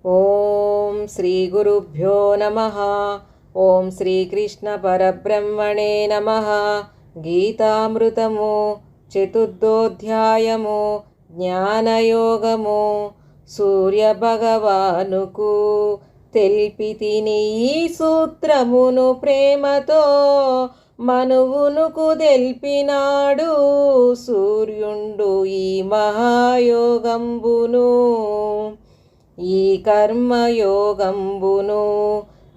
ఓం శ్రీ గురుభ్యో నమః. ఓం శ్రీకృష్ణ పరబ్రహ్మణే నమః. గీతామృతము చతుర్థోధ్యాయము జ్ఞానయోగము. సూర్యభగవానుకు తెల్పితిని ఈ సూత్రమును ప్రేమతో మనువునుకు తెల్పినాడు సూర్యుండు ఈ మహాయోగంబును. ఈ కర్మయోగంబును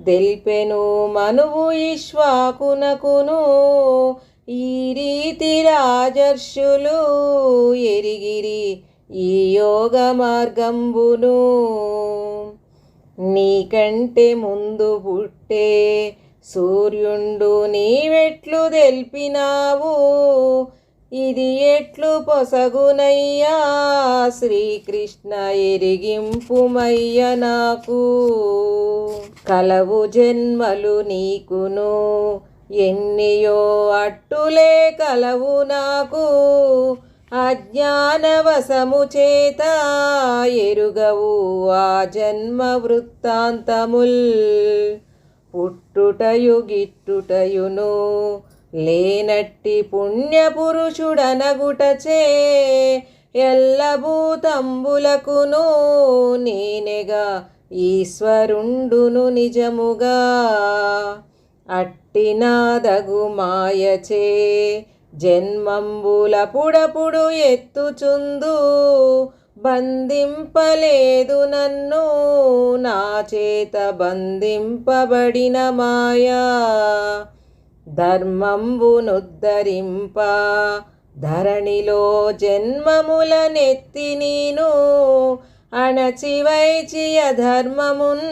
దెల్పెను మనువు ఇక్ష్వాకునకును. ఈ రీతి రాజర్షులు ఎరిగిరి ఈ యోగ మార్గంబును. నీకంటే ముందు పుట్టే సూర్యుండు నీవెట్లు దెల్పినావు. ఇది ఎట్లు పొసగునయ్యా శ్రీకృష్ణ ఎరిగింపుమయ్య నాకు. కలవు జన్మలు నీకును ఎన్నియో అట్టులే కలవు నాకు. అజ్ఞానవశము చేత ఎరుగవు ఆ జన్మ వృత్తాంతముల్. పుట్టుటయు గిట్టుటయును లేనట్టి పుణ్యపురుషుడనగుటచే ఎల్లభూతంబులకును నేనెగా ఈశ్వరుండును నిజముగా. అట్టినాదగు మాయచే జన్మంబులపుడపుడు ఎత్తుచుందు. బంధింపలేదు నన్ను నా చేత బంధింపబడిన మాయా. ధర్మంబునుద్ధరింప ధరణిలో జన్మములనెత్తి నేను. అణచివైచియ ధర్మమున్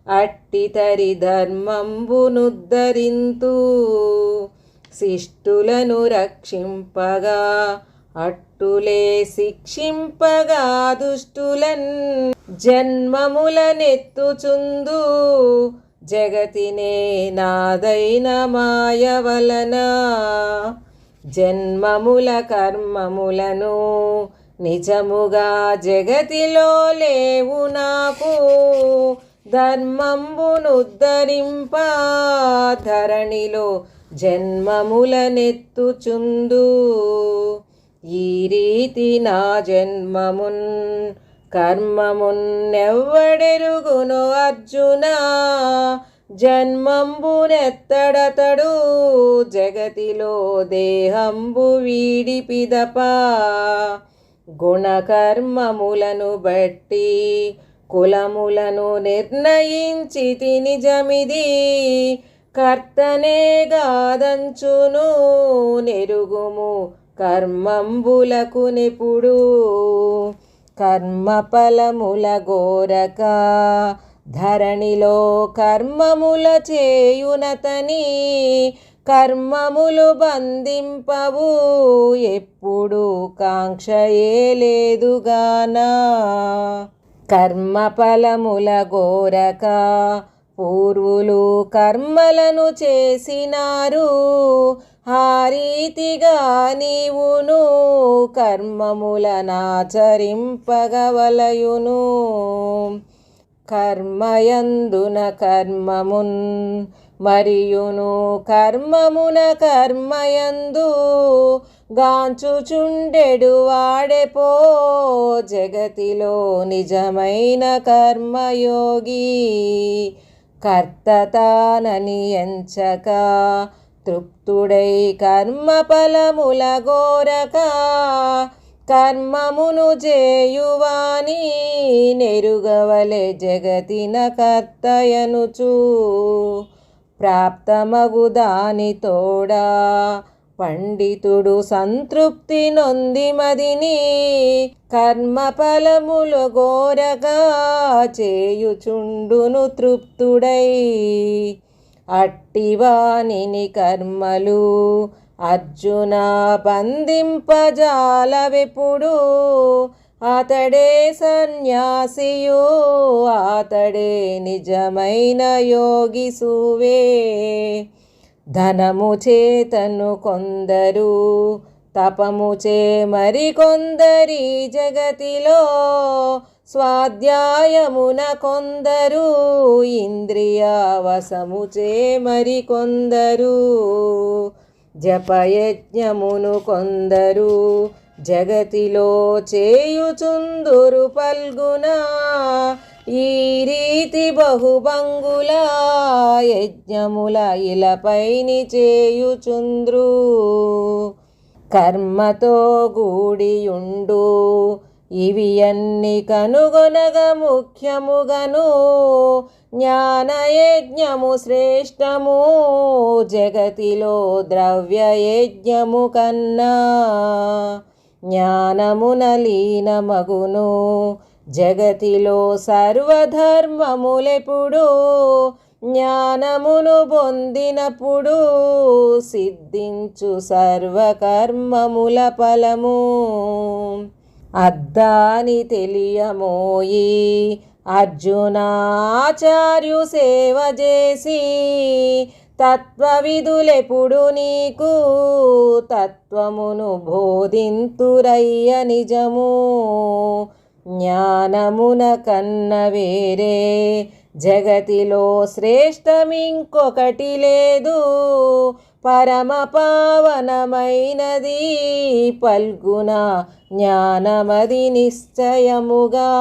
అట్టితరి ధర్మంబునుద్ధరింతు. శిష్టులను రక్షింపగా అట్టులే శిక్షింపగా దుష్టులన్ జన్మములనెత్తుచుందు. జగతినే నాదైన మాయ వలన జన్మముల కర్మములను నిజముగా జగతిలో లేవు నాకు. ధర్మంబునుద్ధరింప ధరణిలో జన్మములనెత్తుచుందు. ఈ రీతి నా జన్మమున్ కర్మమున్నెవ్వడెరుగును అర్జున. జన్మంబునెత్తడతడు జగతిలో దేహంబు వీడి పిదప. గుణకర్మములను బట్టి కులములను నిర్ణయించి నిజమిది. కర్తనే గాదంచును నెరుగుము కర్మంబులకు నెప్పుడు. కర్మఫలముల గోరక ధరణిలో కర్మముల చేయునతని. కర్మములు బంధింపవు ఎప్పుడు కాంక్షయే లేదుగానా. కర్మఫలముల గోరక పూర్వులు కర్మలను చేసినారు. ఆ రీతిగా నీవును కర్మములనాచరింపగవలయును. కర్మయందున కర్మమున్ మరియును కర్మమున కర్మయందు గాంచుచుండెడు వాడెపో జగతిలో నిజమైన కర్మయోగి. కర్తతానని ఎంచక తృప్తుడై కర్మఫలముల గోరక కర్మమును చేయువాని నెరుగవలె జగతిన కర్తయనుచు. ప్రాప్తమగు దాని తోడా పండితుడు సంతృప్తి నొంది మదిని. కర్మఫలములు గోరగా చేయుచుండును తృప్తుడై. అట్టివానిని కర్మలు అర్జున బంధింపజాలవెప్పుడు. అతడే సన్యాసియు అతడే నిజమైన యోగి సువే. ధనము చేతను కొందరు తపముచే మరికొందరి జగతిలో స్వాధ్యాయమున కొందరు, ఇంద్రియ వశముచే మరికొందరు, జపయజ్ఞమును కొందరు జగతిలో చేయుచుందురు పల్గున. ఈ రీతి బహుభంగుల యజ్ఞముల ఇలపైని చేయుచుంద్రు. కర్మతో గూడియుండు ఇవి అన్ని కనుగొనగ ముఖ్యముగను, జ్ఞానయజ్ఞము శ్రేష్టము జగతిలో ద్రవ్యయజ్ఞము కన్నా. జ్ఞానమున లీనమగును జగతిలో సర్వధర్మములెప్పుడు, జ్ఞానమును పొందినప్పుడు సిద్ధించు సర్వకర్మముల ఫలము. అద్దాని తెలియమోయి అర్జునాచార్యు సేవ చేసి, తత్వవిధులెప్పుడు నీకు తత్వమును బోధింతురయ్య నిజము. జ్ఞానమున కన్న వేరే జగతిలో శ్రేష్టమింకొకటి లేదు, పరమ పావనమైనది పల్గున జ్ఞానమది నిశ్చయముగా.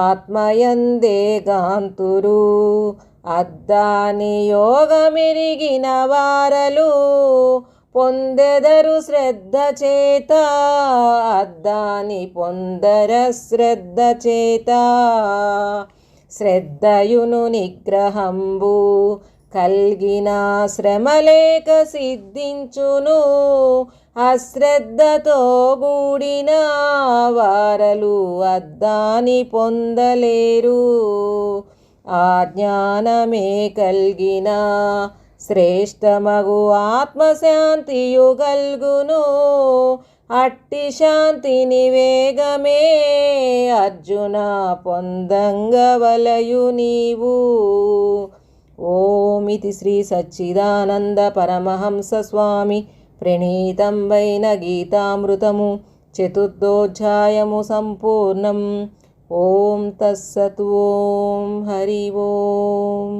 ఆత్మయందే గాంతురు అద్దాని యోగమిరిగిన వారలు, పొందెదరు శ్రద్ధ చేత అద్దాని పొందర శ్రద్ధ చేత. శ్రద్ధయును నిగ్రహంబు కల్గిన శ్రమలేక సిద్ధించును, అశ్రద్ధతో కూడిన వారలు అద్దాని పొందలేరు. ఆ జ్ఞానమే కల్గిన శ్రేష్టమగు ఆత్మశాంతియు గల్గును, అట్టి శాంతిని వేగమే అర్జున పొందంగవలయు నీవు. ఓమితి శ్రీ సచ్చిదానంద పరమహంస స్వామి ప్రణీతం వైన గీతామృతము చతుర్థోధ్యాయము సంపూర్ణం. ఓం తస్సత్. ఓం హరి ఓం.